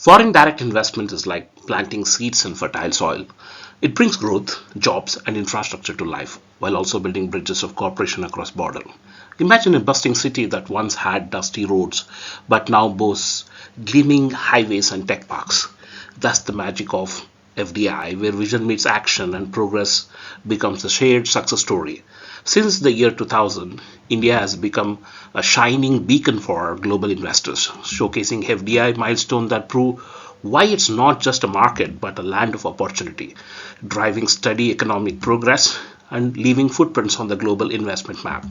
Foreign direct investment is like planting seeds in fertile soil. It brings growth, jobs, and infrastructure to life while also building bridges of cooperation across borders. Imagine a bustling city that once had dusty roads but now boasts gleaming highways and tech parks. That's the magic of FDI, where vision meets action and progress becomes a shared success story. Since the year 2000, India has become a shining beacon for global investors, showcasing FDI milestones that prove why it's not just a market but a land of opportunity, driving steady economic progress and leaving footprints on the global investment map.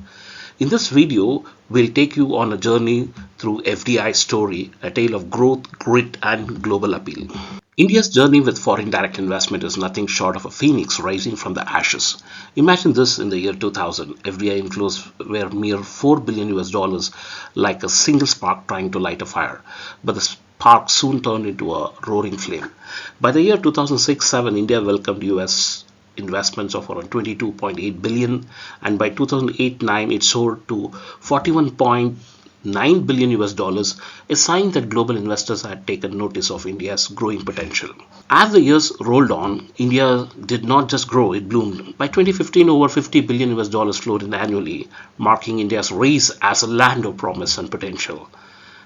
In this video, we'll take you on a journey through FDI story, a tale of growth, grit, and global appeal. India's journey with foreign direct investment is nothing short of a phoenix rising from the ashes. Imagine this in the year 2000. FDI inflows were mere 4 billion US dollars, like a single spark trying to light a fire. But the spark soon turned into a roaring flame. By the year 2006-7, India welcomed US investments of around 22.8 billion, and by 2008-9 it soared to 41.9 billion US dollars, a sign that global investors had taken notice of India's growing potential. As the years rolled on, India did not just grow, it bloomed. By 2015, over 50 billion US dollars flowed in annually, marking India's rise as a land of promise and potential.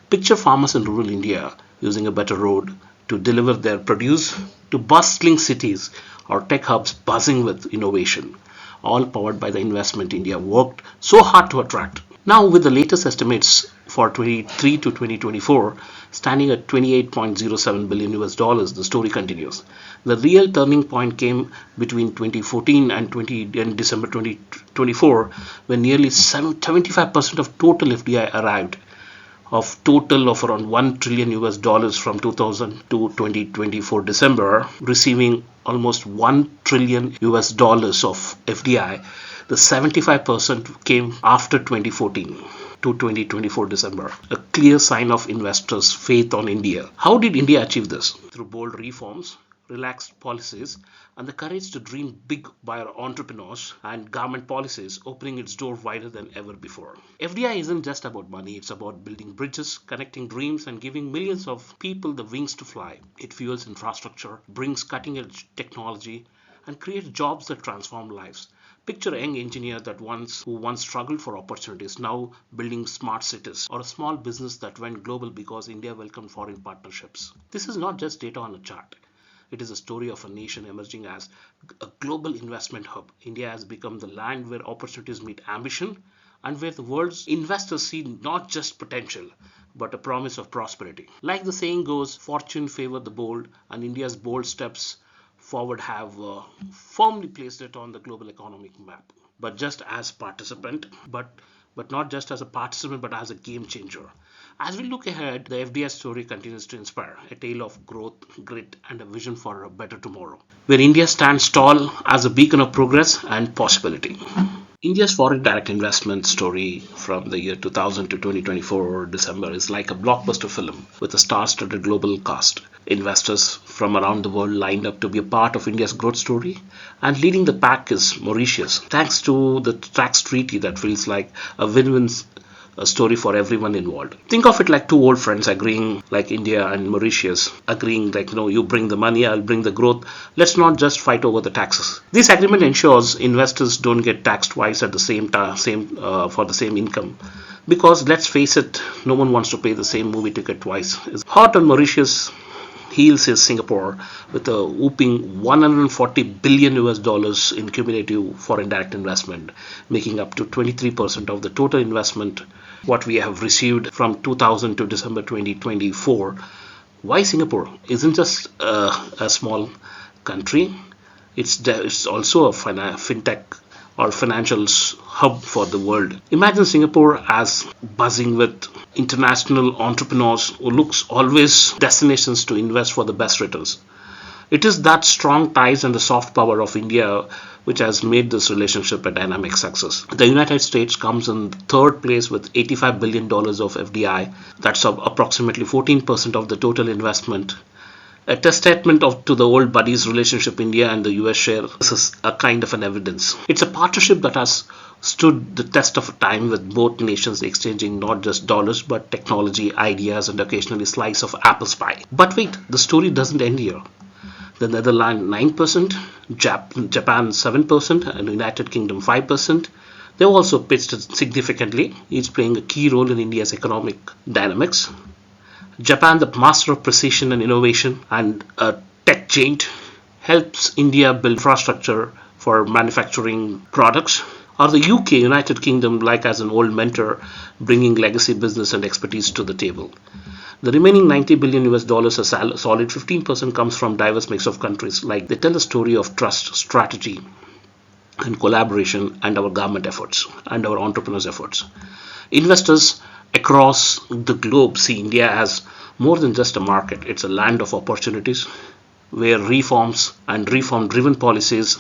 Picture farmers in rural India using a better road to deliver their produce to bustling cities or tech hubs buzzing with innovation, all powered by the investment India worked so hard to attract. Now, with the latest estimates for 23 to 2024 standing at 28.07 billion US dollars, the story continues. The real turning point came between 2014 and December 2024, when nearly 75% of total FDI arrived, of total of around 1 trillion US dollars from 2000 to 2024 December, receiving almost 1 trillion US dollars of FDI. The 75% came after 2014 to 2024 December, a clear sign of investors' faith on India. How did India achieve this? Through bold reforms, relaxed policies, and the courage to dream big by our entrepreneurs, and government policies opening its door wider than ever before. FDI isn't just about money, it's about building bridges, connecting dreams, and giving millions of people the wings to fly. It fuels infrastructure, brings cutting-edge technology, and creates jobs that transform lives. Picture a young engineer who once struggled for opportunities, now building smart cities, or a small business that went global because India welcomed foreign partnerships. This is not just data on a chart. It is a story of a nation emerging as a global investment hub. India has become the land where opportunities meet ambition and where the world's investors see not just potential but a promise of prosperity. Like the saying goes, fortune favors the bold, and India's bold steps forward have firmly placed it on the global economic map. But just as participant, but not just as a participant, but as a game changer. As we look ahead, the FDI story continues to inspire, a tale of growth, grit, and a vision for a better tomorrow, where India stands tall as a beacon of progress and possibility. India's foreign direct investment story from the year 2000 to 2024 December is like a blockbuster film with a star-studded global cast. Investors from around the world lined up to be a part of India's growth story, and leading the pack is Mauritius, thanks to the tax treaty that feels like a win-win story for everyone involved. Think of it like two old friends agreeing, like India and Mauritius, agreeing like, you bring the money, I'll bring the growth. Let's not just fight over the taxes. This agreement ensures investors don't get taxed twice at the same time, for the same income. Because let's face it, no one wants to pay the same movie ticket twice. Hot on Mauritius heels is Singapore with a whooping 140 billion US dollars in cumulative foreign direct investment, making up to 23% of the total investment what we have received from 2000 to December 2024. Why Singapore? Isn't just a small country. It's also a fintech or financial hub for the world. Imagine Singapore as buzzing with international entrepreneurs who looks always destinations to invest for the best returns. It is that strong ties and the soft power of India which has made this relationship a dynamic success. The United States comes in third place with $85 billion of FDI. That's approximately 14% of the total investment. A testament to the old buddies relationship India and the US share. This is a kind of an evidence. It's a partnership that has stood the test of time with both nations exchanging not just dollars but technology, ideas, and occasionally a slice of apple pie. But wait, the story doesn't end here. The Netherlands 9%, Japan 7%, and the United Kingdom 5%. They've also pitched significantly, each playing a key role in India's economic dynamics. Japan, the master of precision and innovation and a tech giant, helps India build infrastructure for manufacturing products. Or the UK, United Kingdom, like as an old mentor, bringing legacy business and expertise to the table. The remaining 90 billion US dollars, a solid 15%, comes from diverse mix of countries. Like they tell the story of trust, strategy, and collaboration, and our government efforts and our entrepreneurs' efforts. Investors across the globe see India as more than just a market. It's a land of opportunities where reforms and reform driven policies,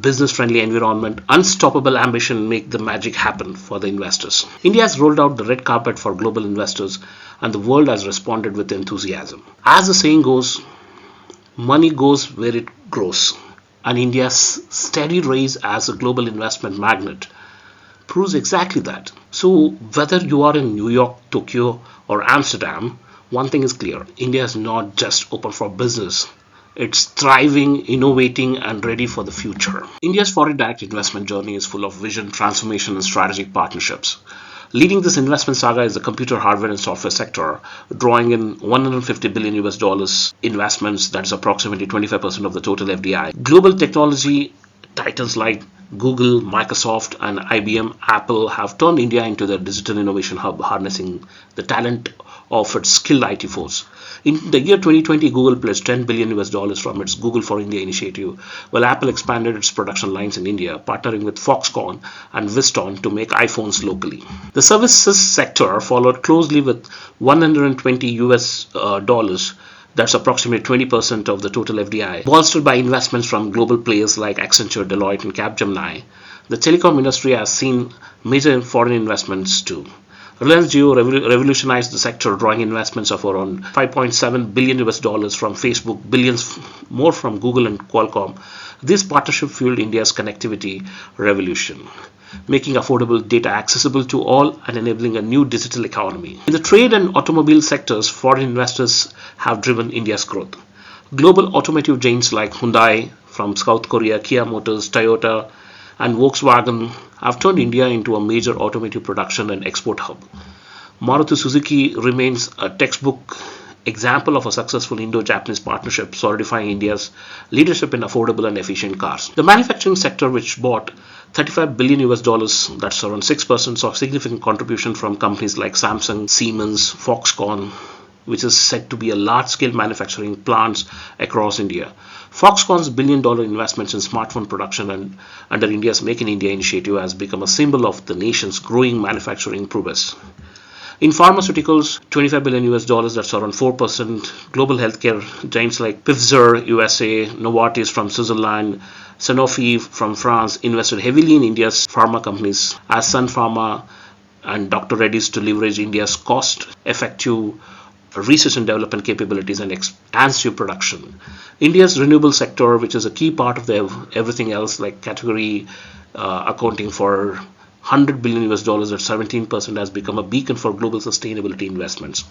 business friendly environment, unstoppable ambition make the magic happen for the investors. India has rolled out the red carpet for global investors and the world has responded with enthusiasm. As the saying goes, money goes where it grows. And India's steady rise as a global investment magnet proves exactly that. So, whether you are in New York, Tokyo, or Amsterdam, one thing is clear: India is not just open for business, it's thriving, innovating, and ready for the future. India's foreign direct investment journey is full of vision, transformation, and strategic partnerships. Leading this investment saga is the computer hardware and software sector, drawing in 150 billion US dollars investments, that is approximately 25% of the total FDI. Global technology titans like Google, Microsoft, and IBM, Apple have turned India into their digital innovation hub, harnessing the talent of its skilled IT force. In the year 2020, Google pledged 10 billion US dollars from its Google for India initiative, while Apple expanded its production lines in India, partnering with Foxconn and Wistron to make iPhones locally. The services sector followed closely with 120 US dollars, that's approximately 20% of the total FDI, bolstered by investments from global players like Accenture, Deloitte, and Capgemini. The telecom industry has seen major foreign investments too. Reliance Jio revolutionized the sector, drawing investments of around 5.7 billion US dollars from Facebook, billions more from Google and Qualcomm. This partnership fueled India's connectivity revolution, making affordable data accessible to all and enabling a new digital economy. In the trade and automobile sectors, foreign investors have driven India's growth. Global automotive giants like Hyundai from South Korea, Kia Motors, Toyota, and Volkswagen have turned India into a major automotive production and export hub. Maruti Suzuki remains a textbook example of a successful Indo-Japanese partnership, solidifying India's leadership in affordable and efficient cars. The manufacturing sector, which bought 35 billion US dollars, that's around 6%, saw significant contribution from companies like Samsung, Siemens, Foxconn, which is said to be a large-scale manufacturing plants across India. Foxconn's billion-dollar investments in smartphone production and under India's Make in India initiative has become a symbol of the nation's growing manufacturing prowess. In pharmaceuticals, 25 billion US dollars, that's around 4%. Global healthcare giants like Pfizer, USA, Novartis from Switzerland, Sanofi from France invested heavily in India's pharma companies as Sun Pharma and Dr. Reddy's to leverage India's cost-effective research and development capabilities and expansive production. India's renewable sector, which is a key part of the everything else like category, accounting for 100 billion US dollars at 17%, has become a beacon for global sustainability investments.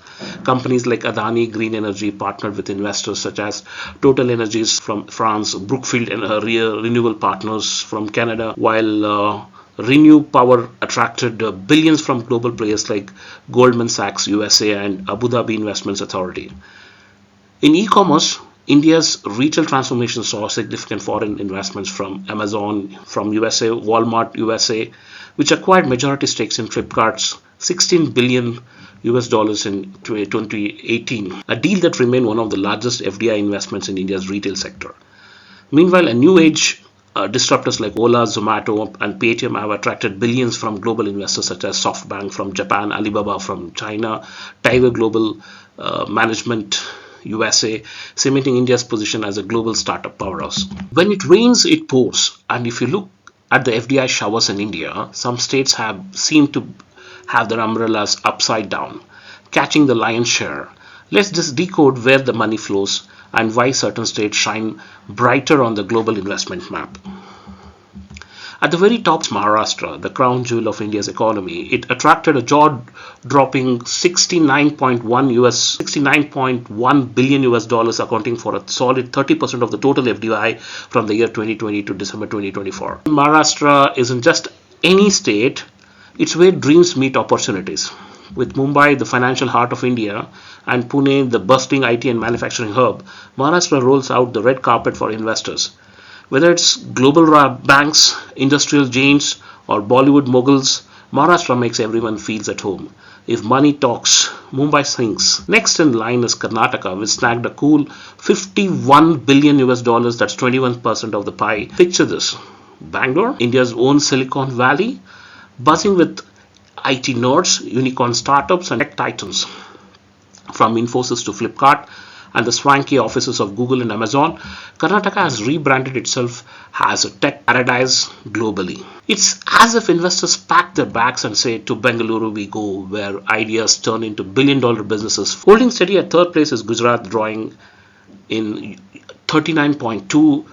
Companies like Adani Green Energy partnered with investors such as Total Energies from France, Brookfield and Renewable Partners from Canada, while Renew Power attracted billions from global players like Goldman Sachs USA and Abu Dhabi Investments Authority. In e-commerce, India's retail transformation saw significant foreign investments from Amazon from USA, Walmart USA, which acquired majority stakes in Flipkart's 16 billion US dollars in 2018, a deal that remained one of the largest FDI investments in India's retail sector. Meanwhile, a new age disruptors like Ola, Zomato, and Paytm have attracted billions from global investors such as SoftBank from Japan, Alibaba from China, Tiger Global Management USA, cementing India's position as a global startup powerhouse. When it rains, it pours, and if you look at the FDI showers in India, some states have seemed to have their umbrellas upside down, catching the lion's share. Let's just decode where the money flows and why certain states shine brighter on the global investment map. At the very top, Maharashtra, the crown jewel of India's economy. It attracted a jaw-dropping 69.1 billion US dollars, accounting for a solid 30% of the total FDI from the year 2020 to December 2024. Maharashtra isn't just any state, it's where dreams meet opportunities. With Mumbai, the financial heart of India, and Pune, the bustling IT and manufacturing hub, Maharashtra rolls out the red carpet for investors. Whether it's global banks, industrial giants, or Bollywood moguls, Maharashtra makes everyone feels at home. If money talks, Mumbai sings. Next in line is Karnataka, which snagged a cool 51 billion US dollars, that's 21% of the pie. Picture this. Bangalore, India's own Silicon Valley, buzzing with IT nerds, unicorn startups, and tech titans. From Infosys to Flipkart and the swanky offices of Google and Amazon, Karnataka has rebranded itself as a tech paradise globally. It's as if investors pack their bags and say, to Bengaluru we go, where ideas turn into billion-dollar businesses. Holding steady at third place is Gujarat, drawing in 39.2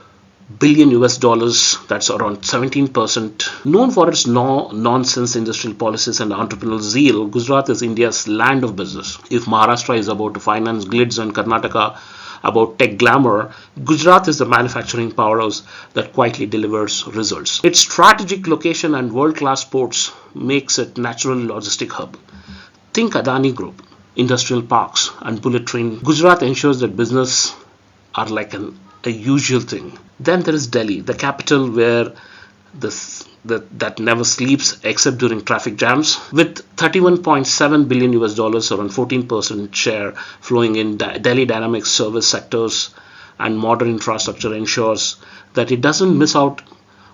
billion US dollars, that's around 17%. Known for its no-nonsense industrial policies and entrepreneurial zeal, Gujarat is India's land of business. If Maharashtra is about to finance glids and Karnataka about tech glamour, Gujarat is the manufacturing powerhouse that quietly delivers results. Its strategic location and world-class ports makes it natural logistic hub. Think Adani Group, industrial parks, and bullet train. Gujarat ensures that business are like a usual thing. Then there is Delhi, the capital where that never sleeps except during traffic jams, with 31.7 billion US dollars, around 14% share flowing in. Delhi dynamic service sectors and modern infrastructure ensures that it doesn't miss out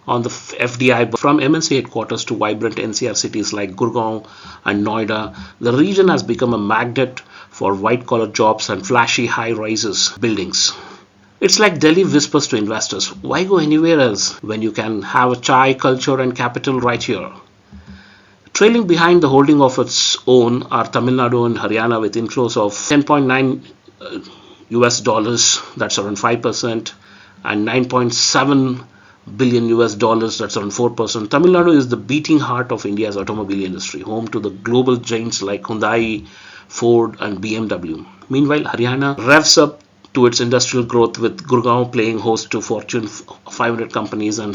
on the FDI. From MNC headquarters to vibrant NCR cities like Gurgaon and Noida, the region has become a magnet for white-collar jobs and flashy high-rises buildings. It's like Delhi whispers to investors, why go anywhere else when you can have a chai, culture and capital right here? Trailing behind the holding of its own are Tamil Nadu and Haryana with inflows of 10.9 US dollars, that's around 5%, and 9.7 billion US dollars, that's around 4%. Tamil Nadu is the beating heart of India's automobile industry, home to the global giants like Hyundai, Ford and BMW. Meanwhile, Haryana revs up to its industrial growth, with Gurgaon playing host to Fortune 500 companies and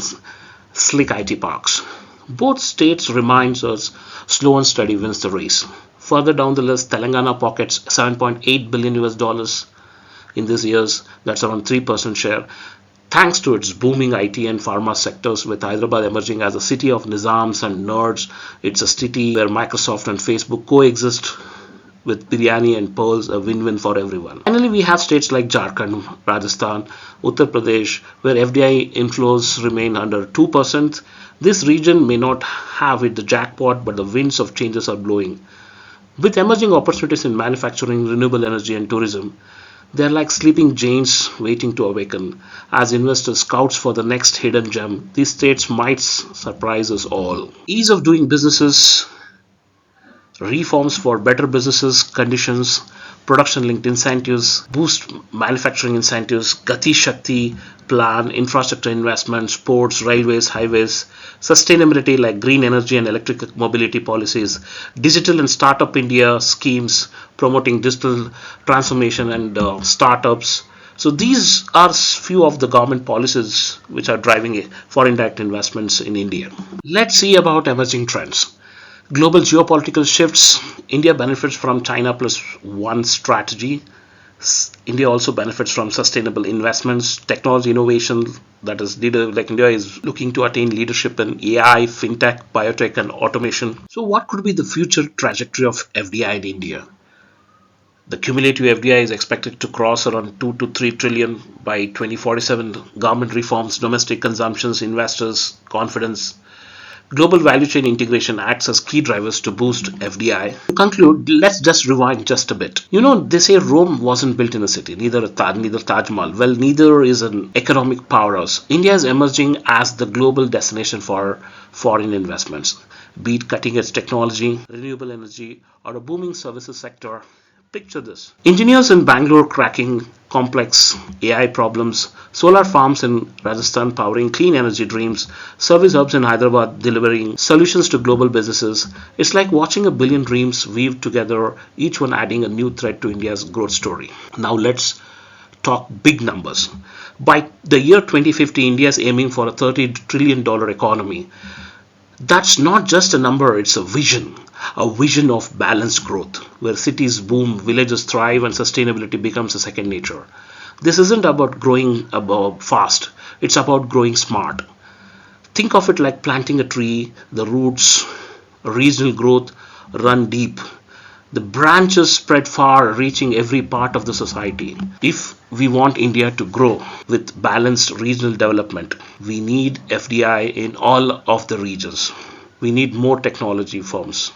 slick IT parks. Both states reminds us slow and steady wins the race. Further down the list, Telangana pockets 7.8 billion US dollars in these years, that's around 3% share, thanks to its booming IT and pharma sectors, with Hyderabad emerging as a city of nizams and nerds. It's a city where Microsoft and Facebook coexist, with biryani and pearls, a win-win for everyone. Finally, we have states like Jharkhand, Rajasthan, Uttar Pradesh, where FDI inflows remain under 2%. This region may not have hit the jackpot, but the winds of changes are blowing. With emerging opportunities in manufacturing, renewable energy and tourism, they are like sleeping giants waiting to awaken. As investors scout for the next hidden gem, these states might surprise us all. Ease of doing businesses, reforms for better businesses conditions, production-linked incentives, boost manufacturing incentives, Gati Shakti plan, infrastructure investments, ports, railways, highways, sustainability like green energy and electric mobility policies, digital and startup India schemes promoting digital transformation and startups. So these are few of the government policies which are driving foreign direct investments in India. Let's see about emerging trends. Global geopolitical shifts. India benefits from China plus one strategy. India also benefits from sustainable investments, technology innovation, that is, like India is looking to attain leadership in AI, fintech, biotech and automation. So what could be the future trajectory of FDI in India? The cumulative FDI is expected to cross around 2 to 3 trillion by 2047. Government reforms, domestic consumptions, investors, confidence, global value chain integration acts as key drivers to boost FDI. To conclude, let's just rewind just a bit. They say Rome wasn't built in a city, neither Taj Mahal. Well, neither is an economic powerhouse. India is emerging as the global destination for foreign investments, be it cutting-edge technology, renewable energy, or a booming services sector. Picture this. Engineers in Bangalore cracking complex AI problems, solar farms in Rajasthan powering clean energy dreams, service hubs in Hyderabad delivering solutions to global businesses. It's like watching a billion dreams weave together, each one adding a new thread to India's growth story. Now let's talk big numbers. By the year 2050, India is aiming for a $30 trillion economy. That's not just a number, it's a vision of balanced growth, where cities boom, villages thrive, and sustainability becomes a second nature. This isn't about growing above fast, it's about growing smart. Think of it like planting a tree, the roots, regional growth run deep. The branches spread far, reaching every part of the society. If we want India to grow with balanced regional development, we need FDI in all of the regions. We need more technology firms.